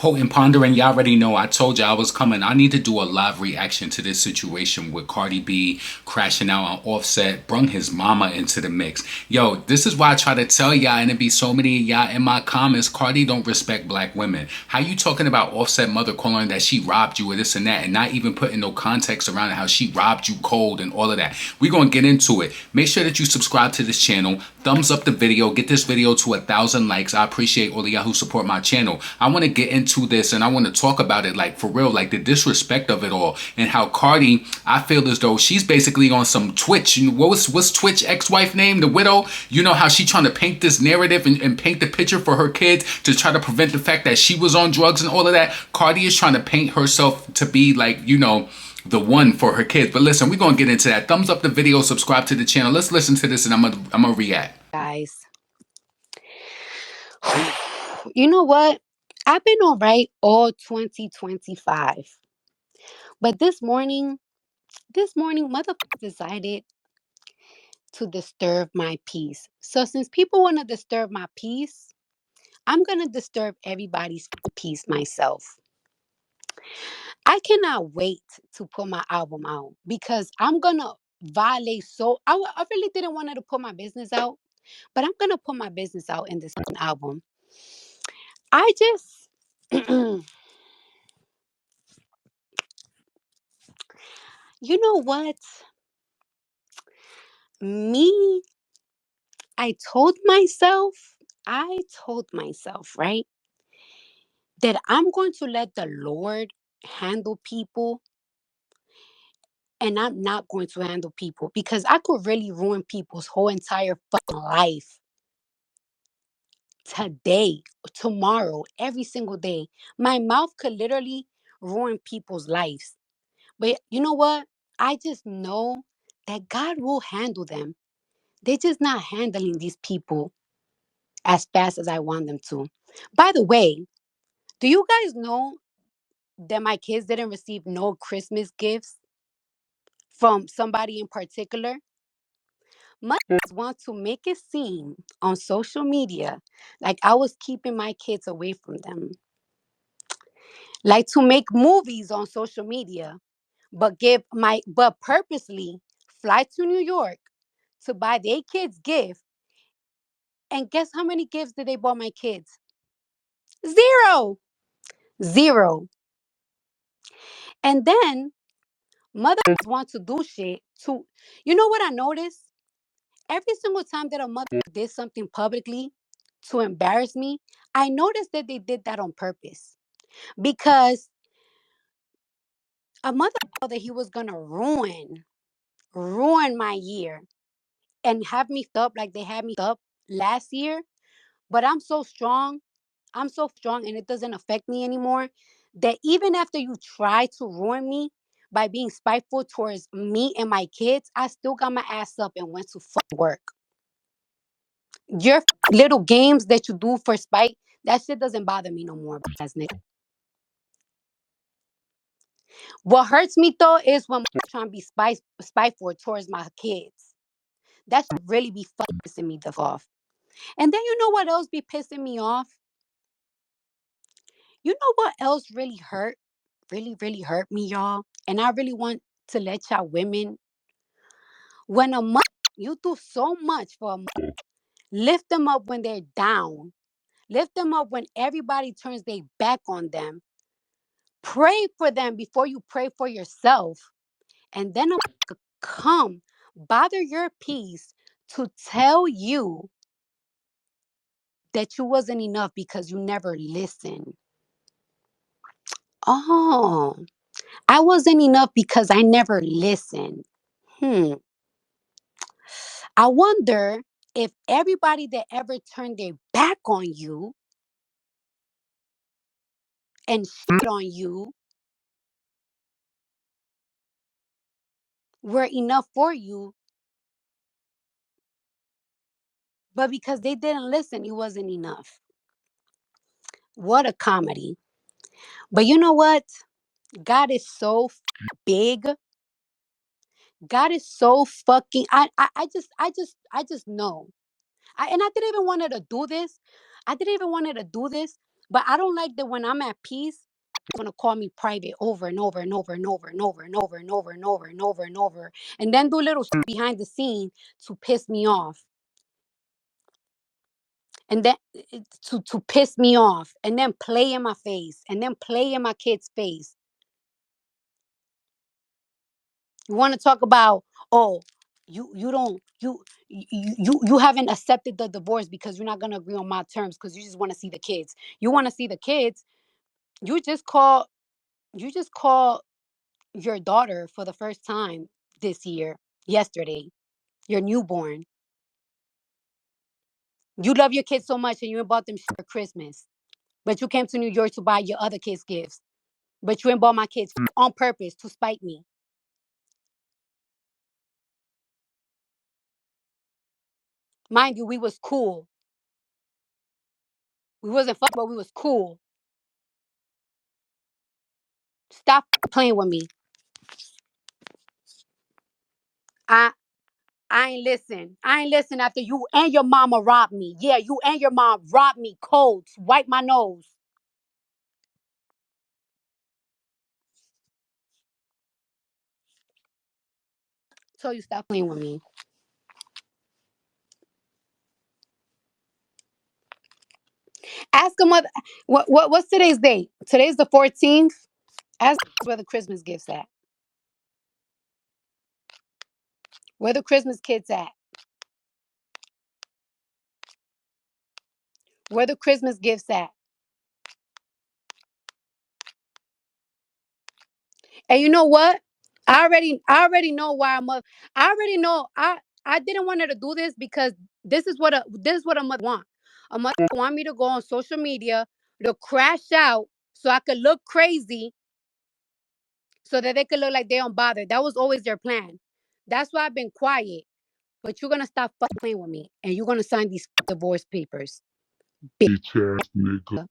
Potent Pondering, y'all already know I told you I was coming. I need to do a live reaction to this situation with Cardi B crashing out on Offset, brung his mama into the mix. Yo, this is why I try to tell y'all, and it be so many of y'all in my comments, Cardi don't respect black women. How you talking about Offset mother calling that she robbed you or this and that, and not even putting no context around it, how she robbed you cold and all of that. We're going to get into it. Make sure that you subscribe to this channel, thumbs up the video, get this video to 1,000 likes. I appreciate all of y'all who support my channel. I want to get into this and I want to talk about it, like for real, like the disrespect of it all, and how Cardi, I feel as though she's basically on some Twitch. You know, what's Twitch ex-wife name, the widow? You know how she trying to paint this narrative and paint the picture for her kids to try to prevent the fact that she was on drugs and all of that. Cardi is trying to paint herself to be like, you know, the one for her kids. But listen, we're gonna get into that. Thumbs up the video, subscribe to the channel. Let's listen to this and I'm gonna react. Guys, you know what? I've been all right all 2025. But this morning, mother decided to disturb my peace. So since people want to disturb my peace, I'm going to disturb everybody's peace myself. I cannot wait to put my album out because I'm going to violate I really didn't want to put my business out, but I'm going to put my business out in this album. I just you know what? Me, I told myself, right, that I'm going to let the Lord handle people and I'm not going to handle people because I could really ruin people's whole entire fucking life today, tomorrow, every single day. My mouth could literally ruin people's lives. But you know what? I just know that God will handle them. They're just not handling these people as fast as I want them to. By the way, do you guys know that my kids didn't receive no Christmas gifts from somebody in particular? Mothers want to make it seem on social media like I was keeping my kids away from them. Like to make movies on social media, but purposely fly to New York to buy their kids gift. And guess how many gifts did they buy my kids? Zero. Zero. And then mothers want to do shit to, you know what I noticed? Every single time that a mother did something publicly to embarrass me, I noticed that they did that on purpose. Because a mother thought that he was gonna ruin my year and have me fucked up like they had me fucked up last year. But I'm so strong. I'm so strong and it doesn't affect me anymore that even after you try to ruin me by being spiteful towards me and my kids, I still got my ass up and went to work. Your little games that you do for spite, that shit doesn't bother me no more. What hurts me though is when trying to be spiteful towards my kids. That should really be pissing me the fuck off. And then you know what else be pissing me off? You know what else really hurt? Really, really hurt me, y'all. And I really want to let y'all women, when a mother, you do so much for a mother, lift them up when they're down, lift them up when everybody turns their back on them. Pray for them before you pray for yourself. And then come bother your peace to tell you that you wasn't enough because you never listened. Oh, I wasn't enough because I never listened. Hmm. I wonder if everybody that ever turned their back on you and shit on you were enough for you, but because they didn't listen, it wasn't enough. What a comedy. But you know what? God is so big. God is so fucking I just know. And I didn't even want her to do this. I didn't even want her to do this, But I don't like that when I'm at peace, they're gonna call me private over and over and over and over and over and over and over and over and over and over, and then do little shit behind the scene to piss me off, and then to piss me off, and then play in my face, and then play in my kid's face. You want to talk about, oh, you don't you haven't accepted the divorce because you're not gonna agree on my terms because you just want to see the kids. You want to see the kids. You just call you just call your daughter for the first time this year, yesterday, your newborn. You love your kids so much and you ain't bought them shit for Christmas. But you came to New York to buy your other kids gifts. But you ain't bought my kids on purpose to spite me. Mind you, we was cool. We wasn't fuck, but we was cool. Stop playing with me. I I ain't listen. I ain't listen after you and your mama robbed me. Yeah, you and your mom robbed me cold. Wipe my nose. So you stop playing with me. Ask them what's today's date? Today's the 14th. Ask where the Christmas gifts at. Where the Christmas kids at? Where the Christmas gifts at? And you know what? I already know why I already know I didn't want her to do this because this is what a mother want. A mother want me to go on social media to crash out so I could look crazy so that they could look like they don't bother. That was always their plan. That's why I've been quiet. But you're gonna stop fucking playing with me and you're gonna sign these divorce papers. Bitch ass nigga.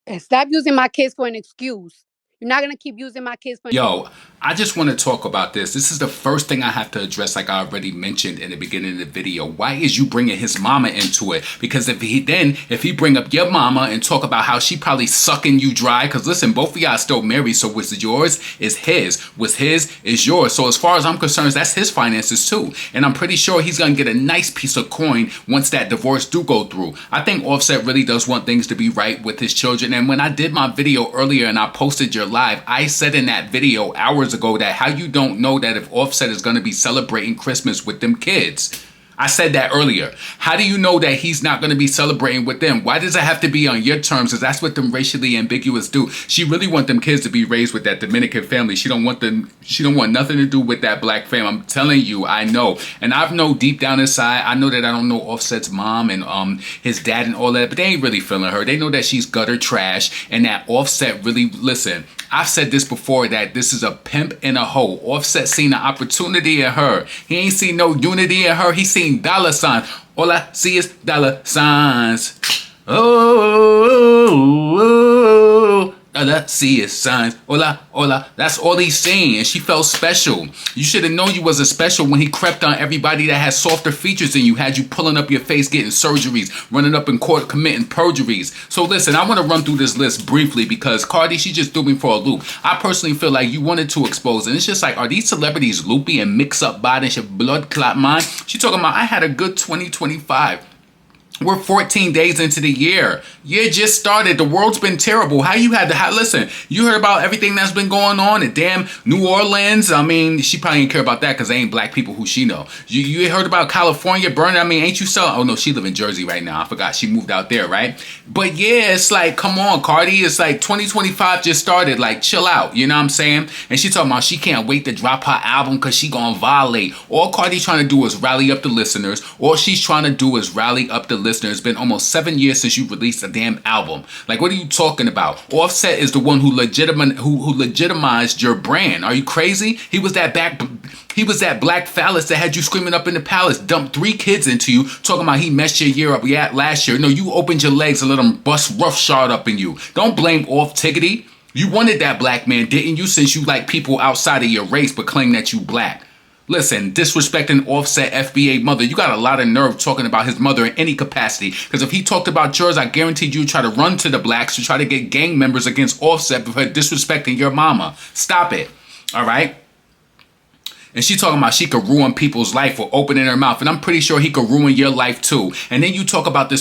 And stop using my kids for an excuse. You're not gonna keep using my kids for an Yo, I just want to talk about this. This is the first thing I have to address, like I already mentioned in the beginning of the video. Why is you bringing his mama into it? Because if he bring up your mama and talk about how she probably sucking you dry, because listen, both of y'all still married, so what's yours is his. What's his is yours. So as far as I'm concerned, that's his finances too. And I'm pretty sure he's gonna get a nice piece of coin once that divorce do go through. I think Offset really does want things to be right with his children. And when I did my video earlier and I posted your live, I said in that video hours ago that how you don't know that if Offset is going to be celebrating Christmas with them kids. I said that earlier. How do you know that he's not going to be celebrating with them? Why does it have to be on your terms? Because that's what them racially ambiguous do. She really want them kids to be raised with that Dominican family. She don't want nothing to do with that black fam. I'm telling you, I know. And I know deep down inside, I know that I don't know Offset's mom and his dad and all that, but they ain't really feeling her. They know that she's gutter trash and that Offset really, listen, I've said this before that this is a pimp and a hoe. Offset seen an opportunity in her. He ain't seen no unity in her. He seen dollar signs. All I see is dollar signs. Oh, all I see is signs. Hola. That's all he's saying. And she felt special. You should have known you wasn't special when he crept on everybody that has softer features than you, had you pulling up your face, getting surgeries, running up in court, committing perjuries. So listen, I want to run through this list briefly because Cardi, she just threw me for a loop. I personally feel like you wanted to expose. And it's just like, are these celebrities loopy and mix up bodies and blood clot mind? She talking about, I had a good 2025. We're 14 days into the year. Year just started. The world's been terrible. How you had to listen? You heard about everything that's been going on in damn New Orleans. I mean, she probably didn't care about that because they ain't black people who she know. You heard about California burning? I mean, ain't you so? Oh no, she live in Jersey right now. I forgot she moved out there, right? But yeah, it's like, come on, Cardi. It's like 2025 just started. Like, chill out. You know what I'm saying? And she talking about she can't wait to drop her album because she gonna violate. All Cardi trying to do is rally up the listeners. All she's trying to do is rally up the listeners. It's been almost 7 years since you released a damn album. Like, what are you talking about? Offset is the one who legitimized your brand. Are you crazy? He was that black phallus that had you screaming up in the palace, dumped 3 kids into you, talking about he messed your year up last year. No, you opened your legs and let him bust roughshod up in you. Don't blame Off Tiggity. You wanted that black man, didn't you? Since you like people outside of your race but claim that you black. Listen, disrespecting Offset FBA mother. You got a lot of nerve talking about his mother in any capacity. Because if he talked about yours, I guaranteed you try to run to the blacks to try to get gang members against Offset for disrespecting your mama. Stop it. All right? And she talking about she could ruin people's life for opening her mouth. And I'm pretty sure he could ruin your life too. And then you talk about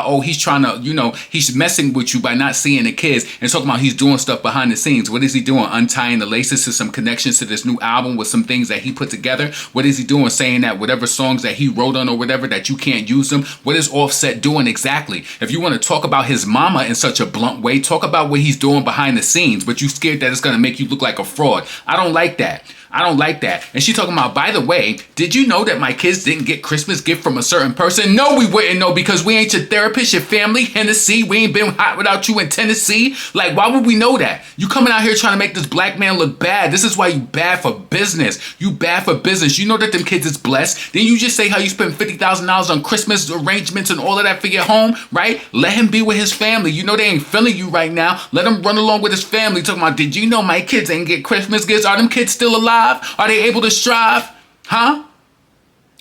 oh, he's trying to, he's messing with you by not seeing the kids and talking about he's doing stuff behind the scenes. What is he doing? Untying the laces to some connections to this new album with some things that he put together. What is he doing? Saying that whatever songs that he wrote on or whatever that you can't use them. What is Offset doing exactly? If you want to talk about his mama in such a blunt way, talk about what he's doing behind the scenes, but you scared that it's going to make you look like a fraud. I don't like that. I don't like that. And she talking about, by the way, did you know that my kids didn't get Christmas gift from a certain person? No, we wouldn't know because we ain't your therapist, your family, Hennessy. We ain't been hot without you in Tennessee. Like, why would we know that? You coming out here trying to make this black man look bad. This is why you bad for business. You bad for business. You know that them kids is blessed. Then you just say how you spent $50,000 on Christmas arrangements and all of that for your home, right? Let him be with his family. You know they ain't feeling you right now. Let him run along with his family. Talking about, did you know my kids ain't get Christmas gifts? Are them kids still alive? Are they able to strive? Huh?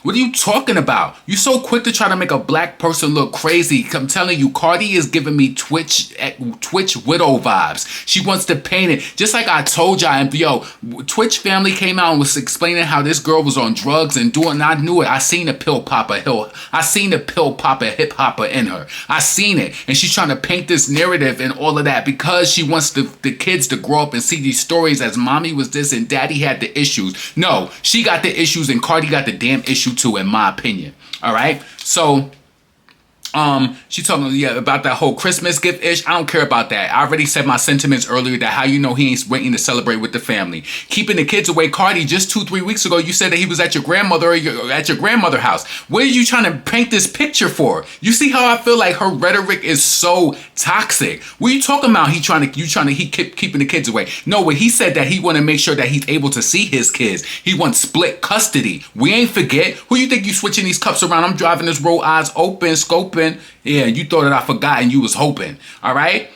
What are you talking about? You so quick to try to make a black person look crazy. I'm telling you, Cardi is giving me Twitch widow vibes. She wants to paint it. Just like I told y'all, and Twitch family came out and was explaining how this girl was on drugs and doing, and I knew it. I seen the pill popper hip hopper in her. I seen it. And she's trying to paint this narrative and all of that because she wants the kids to grow up and see these stories as mommy was this and daddy had the issues. No, she got the issues and Cardi got the damn issue too, in my opinion. All right, so she talking about that whole Christmas gift ish. I don't care about that. I already said my sentiments earlier that how you know he ain't waiting to celebrate with the family. Keeping the kids away. Cardi, just 2-3 weeks ago you said that he was at your grandmother or at your grandmother's house. What are you trying to paint this picture for? You see how I feel like her rhetoric is so toxic. What are you talking about? He keep keeping the kids away. No, what he said that he want to make sure that he's able to see his kids. He wants split custody. We ain't forget. Who you think you switching these cups around? I'm driving this road, eyes open, scoping. Yeah, you thought that I forgot and you was hoping. All right.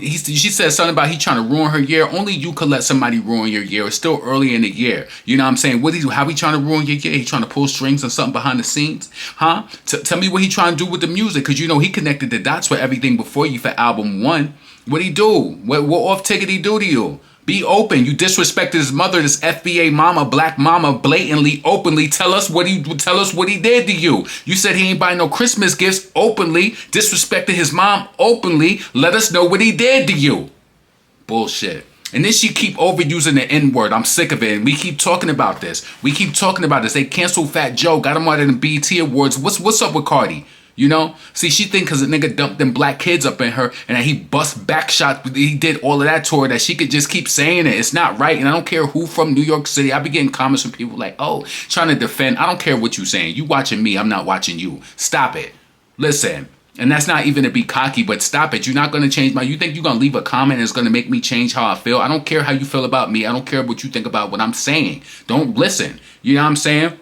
She said something about he trying to ruin her year. Only you could let somebody ruin your year. It's still early in the year. You know what I'm saying? How he trying to ruin your year? He trying to pull strings or something behind the scenes? Huh? Tell me what he trying to do with the music. Because you know he connected the dots for everything before you for album 1. What'd he do? What off ticket he do to you? Be open. You disrespected his mother, this FBA mama, black mama, blatantly, openly. Tell us what he did to you. You said he ain't buying no Christmas gifts openly. Disrespected his mom openly. Let us know what he did to you. Bullshit. And then she keep overusing the N-word. I'm sick of it. And we keep talking about this. They canceled Fat Joe. Got him out of the BET Awards. What's up with Cardi? You know, see, she think because a nigga dumped them black kids up in her and that he bust back shot, he did all of that to her, that she could just keep saying it. It's not right. And I don't care who from New York City. I be getting comments from people like, oh, trying to defend. I don't care what you saying. You watching me. I'm not watching you. Stop it. Listen. And that's not even to be cocky, but stop it. You're not going to change you think you're going to leave a comment and it's going to make me change how I feel? I don't care how you feel about me. I don't care what you think about what I'm saying. Don't listen. You know what I'm saying?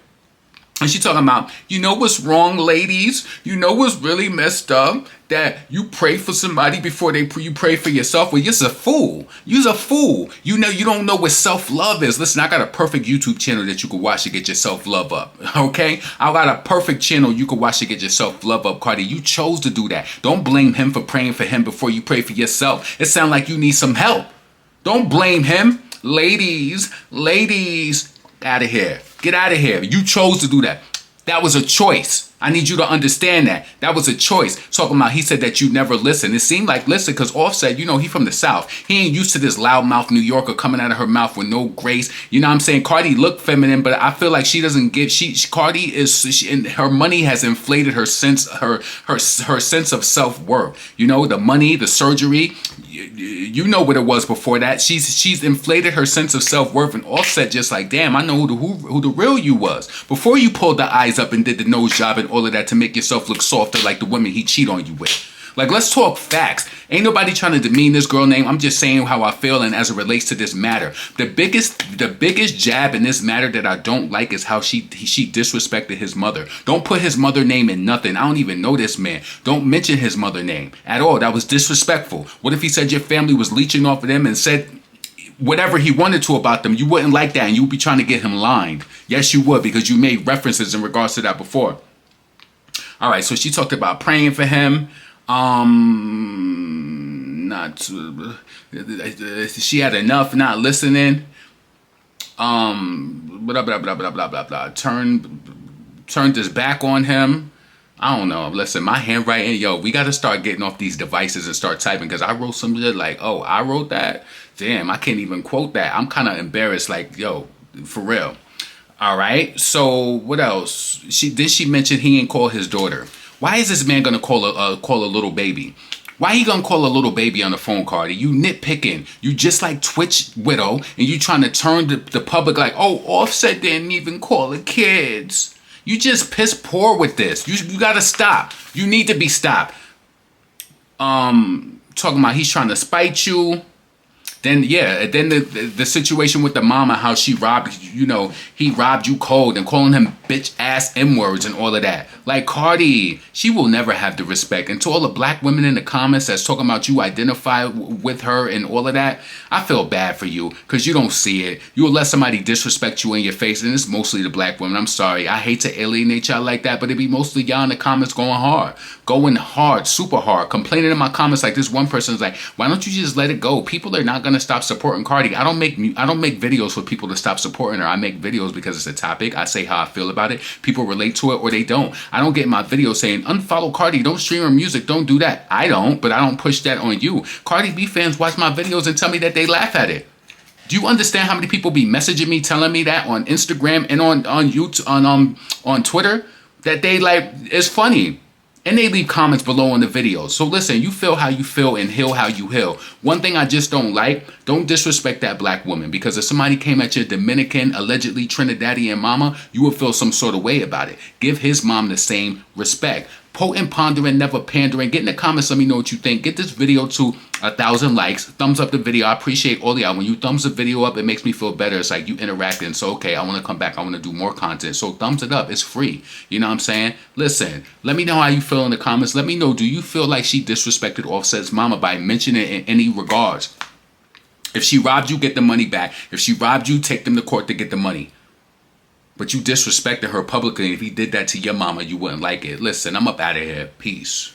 And she talking about, you know what's wrong, ladies? You know what's really messed up? That you pray for somebody before you pray for yourself. Well, you're a fool. You're a fool. You know, you don't know what self-love is. Listen, I got a perfect YouTube channel that you can watch to get your self-love up. Okay? I got a perfect channel you can watch to get your self-love up, Cardi. You chose to do that. Don't blame him for praying for him before you pray for yourself. It sounds like you need some help. Don't blame him. Ladies, out of here. Get out of here. You chose to do that. That was a choice. I need you to understand that. That was a choice. Talking about, he said that you never listen. It seemed like listen because Offset, you know, he from the South. He ain't used to this loudmouth New Yorker coming out of her mouth with no grace. You know what I'm saying? Cardi look feminine, but I feel like she doesn't give. Cardi is, and her money has inflated her sense of self-worth. You know, the money, the surgery. You know what it was before that. She's inflated her sense of self-worth, and Offset just like, damn, I know who the real you was. Before you pulled the eyes up and did the nose job and all of that to make yourself look softer like the women he cheat on you with. Like, let's talk facts. Ain't nobody trying to demean this girl name. I'm just saying how I feel and as it relates to this matter. The biggest jab in this matter that I don't like is how she disrespected his mother. Don't put his mother name in nothing. I don't even know this man. Don't mention his mother name at all. That was disrespectful. What if he said your family was leeching off of them and said, whatever he wanted to about them, you wouldn't like that and you'd be trying to get him lined. Yes, you would, because you made references in regards to that before. All right, so she talked about praying for him. She had enough, not listening. Blah blah blah blah blah blah blah. Turned his back on him. I don't know. Listen, my handwriting, yo, we got to start getting off these devices and start typing, because I wrote some shit like, oh, I wrote that? Damn, I can't even quote that. I'm kind of embarrassed, like, yo, for real. All right, so what else? She mention he ain't call his daughter. Why is this man gonna call a little baby? Why he gonna call a little baby on the phone, Cardi? You nitpicking. You just like Twitch Widow, and you trying to turn the public like, oh, Offset didn't even call the kids. You just piss poor with this. You gotta stop. You need to be stopped. Talking about he's trying to spite you. Then the situation with the mama, how she robbed, he robbed you cold, and calling him bitch ass M-words and all of that. Like, Cardi, she will never have the respect. And to all the black women in the comments that's talking about you identify with her and all of that, I feel bad for you, because you don't see it. You'll let somebody disrespect you in your face, and it's mostly the black women. I'm sorry. I hate to alienate y'all like that, but it be mostly y'all in the comments going hard, super hard, complaining in my comments. Like, this one person's like, why don't you just let it go? People are not gonna stop supporting Cardi. I don't make videos for people to stop supporting her. I make videos because it's a topic. I say how I feel about it. People relate to it or they don't. I don't get in my video saying unfollow Cardi, don't stream her music, don't do that. I don't, but I don't push that on you. Cardi B fans watch my videos and tell me that they laugh at it. Do you understand how many people be messaging me telling me that on Instagram and on YouTube, on Twitter, that they like it's funny? And they leave comments below on the videos. So listen, you feel how you feel and heal how you heal. One thing I just don't like, don't disrespect that black woman. Because if somebody came at your Dominican, allegedly Trinidadian mama, you would feel some sort of way about it. Give his mom the same respect. Potent, pondering, never pandering. Get in the comments, let me know what you think. Get this video to 1,000 likes. Thumbs up the video. I appreciate all of y'all. When you thumbs the video up, it makes me feel better. It's like you interacting. So, okay, I want to come back. I want to do more content. So, thumbs it up. It's free. You know what I'm saying? Listen, let me know how you feel in the comments. Let me know, do you feel like she disrespected Offset's mama by mentioning it in any regards? If she robbed you, get the money back. If she robbed you, take them to court to get the money. But you disrespected her publicly. If he did that to your mama, you wouldn't like it. Listen, I'm up out of here. Peace.